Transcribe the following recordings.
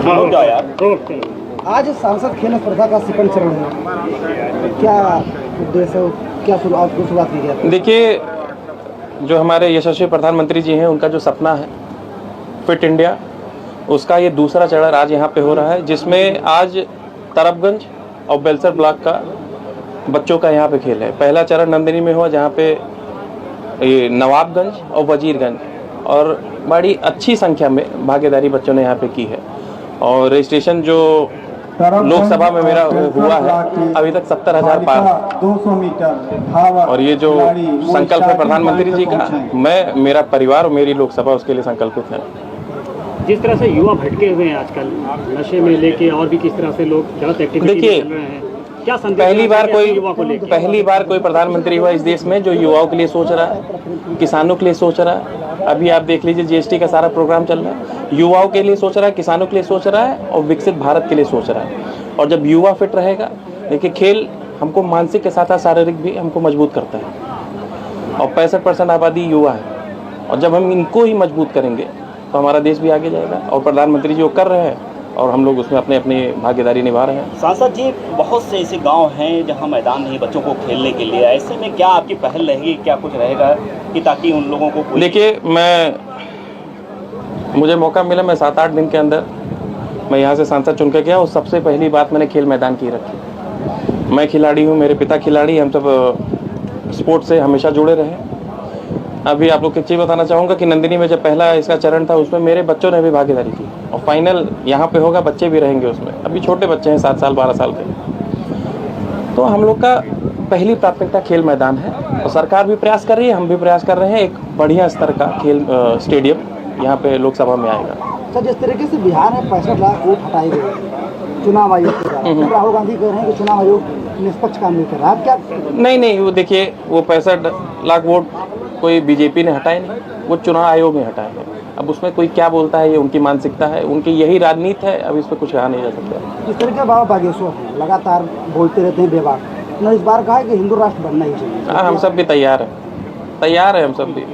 आज सांसद खेल स्पर्धा का सेकंड चरण है, क्या उद्देश्य है, क्या शुरुआत की गई? देखिए, जो हमारे यशस्वी प्रधानमंत्री जी हैं, उनका जो सपना है फिट इंडिया, उसका ये दूसरा चरण आज यहाँ पे हो रहा है, जिसमें आज तरबगंज और बेलसर ब्लॉक का बच्चों का यहाँ पे खेल है। पहला चरण नंदिनी में हुआ, जहाँ पे ये नवाबगंज और वजीरगंज, और बड़ी अच्छी संख्या में भागीदारी बच्चों ने यहाँ पे की है। और रजिस्ट्रेशन जो लोकसभा में मेरा हुआ है, अभी तक 70,000 पार। 200 मीटर और ये जो संकल्प है प्रधानमंत्री जी का, मैं, मेरा परिवार और मेरी लोकसभा उसके लिए संकल्पित है। जिस तरह से युवा भटके हुए हैं आजकल नशे में लेके, और भी किस तरह से लोग गलत एक्टिविटी में चल रहे हैं, क्या संदेश? पहली बार कोई प्रधानमंत्री हुआ इस देश में जो युवाओं के लिए सोच रहा है, किसानों के लिए सोच रहा है। अभी आप देख लीजिए, जीएसटी का सारा प्रोग्राम चल रहा है, युवाओं के लिए सोच रहा है, किसानों के लिए सोच रहा है और विकसित भारत के लिए सोच रहा है। और जब युवा फिट रहेगा, देखिए खेल हमको मानसिक के साथ साथ शारीरिक भी हमको मजबूत करता है। और 65% आबादी युवा है, और जब हम इनको ही मजबूत करेंगे तो हमारा देश भी आगे जाएगा। और प्रधानमंत्री जी वो कर रहे हैं और हम लोग उसमें अपने अपनी भागीदारी निभा रहे हैं। सांसद जी, बहुत से ऐसे गांव हैं जहां मैदान नहीं बच्चों को खेलने के लिए, ऐसे में क्या आपकी पहल रहेगी, क्या कुछ रहेगा कि ताकि उन लोगों को? देखिए, मुझे मौका मिला, मैं 7-8 दिन के अंदर मैं यहाँ से सांसद चुन के गया, और सबसे पहली बात मैंने खेल मैदान की रखी। मैं खिलाड़ी हूँ, मेरे पिता खिलाड़ी, हम सब स्पोर्ट से हमेशा जुड़े रहे। अभी आप लोग की चीज़ बताना चाहूँगा कि नंदिनी में जब पहला इसका चरण था, उसमें मेरे बच्चों ने भी भागीदारी की, और फाइनल यहाँ पे होगा, बच्चे भी रहेंगे उसमें। अभी छोटे बच्चे हैं, 7 साल 12 साल के। तो हम लोग का पहली प्राथमिकता खेल मैदान है, और सरकार भी प्रयास कर रही है, हम भी प्रयास कर रहे हैं। एक बढ़िया स्तर का खेल स्टेडियम यहाँ पे लोकसभा में आएगा। सर, जिस तरीके से बिहार में 65 लाख वोट हटाए गए चुनाव आयोग के द्वारा, राहुल गांधी कह रहे हैं कि चुनाव आयोग निष्पक्ष काम नहीं कर रहा, आप क्या? नहीं, वो देखिए, वो 65 लाख वोट कोई बीजेपी ने हटाए नहीं, वो चुनाव आयोग ने हटाए हैं। अब उसमें कोई क्या बोलता है, ये उनकी मानसिकता है, उनकी यही राजनीति है, अब इस पर कुछ कहा नहीं जा सकता। इस तरीके बाबा बागेश्वर लगातार बोलते रहते हैं बेबाक, उन्होंने इस बार कहा है कि हिंदू राष्ट्र बनना ही चाहिए। हाँ, हम सब भी तैयार हैं हम सब भी।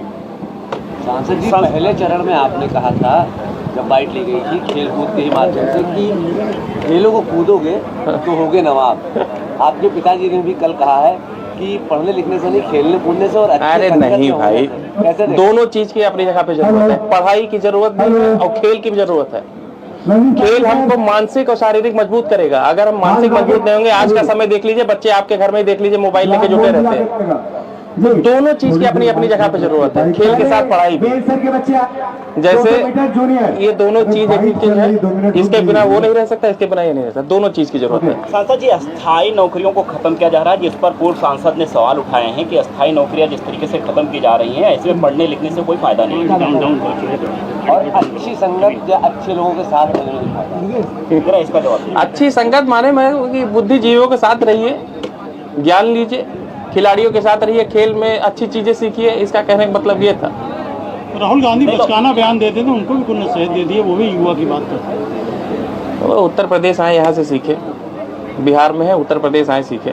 सांसद जी, पहले चरण में आपने कहा था, जब बाइट ली गई थी खेल कूद के माध्यम से, कि खेलों को कूदोगे तो होगे नवाब। आपके पिताजी ने भी कल कहा है कि पढ़ने लिखने से नहीं, खेलने कूदने से। और अरे नहीं भाई, दोनों चीज की अपनी जगह पे जरूरत है। पढ़ाई की जरूरत भी है और खेल की भी जरूरत है। खेल हमको मानसिक और शारीरिक मजबूत करेगा। अगर हम मानसिक मजबूत नहीं होंगे, आज का समय देख लीजिए, बच्चे आपके घर में देख लीजिए, मोबाइल लेके जुटे रहते हैं। दोनों चीज की अपनी अपनी जगह पे जरूरत है, खेल के साथ पढ़ाई भी। जैसे ये दोनों चीज एक चीज है, इसके बिना वो नहीं रह सकता, इसके बिना ये नहीं रह सकता। दोनों चीज की जरूरत है। सांसद जी, अस्थायी नौकरियों को खत्म किया जा रहा है, जिस पर पूर्व सांसद ने सवाल उठाए हैं कि अस्थायी नौकरियां जिस तरीके से खत्म की जा रही हैं, ऐसे में पढ़ने लिखने से कोई फायदा नहीं है। और अच्छी संगत या अच्छे लोगों के साथ रहना, इसका जवाब। अच्छी संगत माने मैं बुद्धिजीवियों के साथ रहिए, ज्ञान लीजिए, खिलाड़ियों के साथ रहिए, खेल में अच्छी चीजें सीखिए, इसका कहने का मतलब ये था। राहुल गांधी बचकाना बयान देते थे, उनको भी कुछ नसीहत दे दिए, वो भी युवा की बात करते। वो उत्तर प्रदेश आए, यहाँ से सीखे, बिहार में है, उत्तर प्रदेश आए सीखे।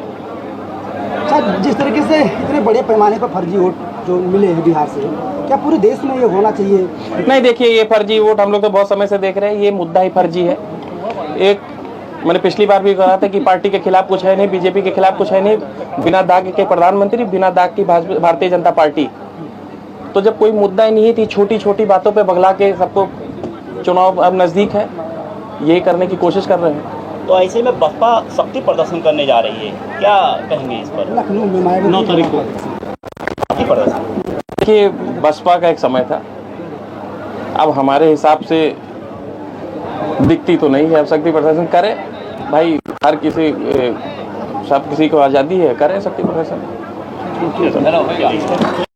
सर, जिस तरीके से इतने बड़े पैमाने पर फर्जी वोट जो मिले हैं बिहार से, क्या पूरे देश में ये होना चाहिए? नहीं, देखिए, ये फर्जी वोट हम लोग तो बहुत समय से देख रहे हैं, ये मुद्दा ही फर्जी है। एक मैंने पिछली बार भी कहा था कि पार्टी के खिलाफ कुछ है नहीं, बीजेपी के खिलाफ कुछ है नहीं, बिना दाग के प्रधानमंत्री, बिना दाग की भारतीय जनता पार्टी। तो जब कोई मुद्दा ही नहीं थी, छोटी छोटी बातों पे बगला के सबको, चुनाव अब नजदीक है, यही करने की कोशिश कर रहे हैं। तो ऐसे में बसपा शक्ति प्रदर्शन करने जा रही है, क्या कहेंगे इस पर? लखनऊ में 9 तारीख को शक्ति प्रदर्शन। देखिए, बसपा का एक समय था, अब हमारे हिसाब से दिखती तो नहीं है। अब शक्ति प्रदर्शन करे भाई, हर किसी, सब किसी को आज़ादी है, करे शक्ति प्रदर्शन।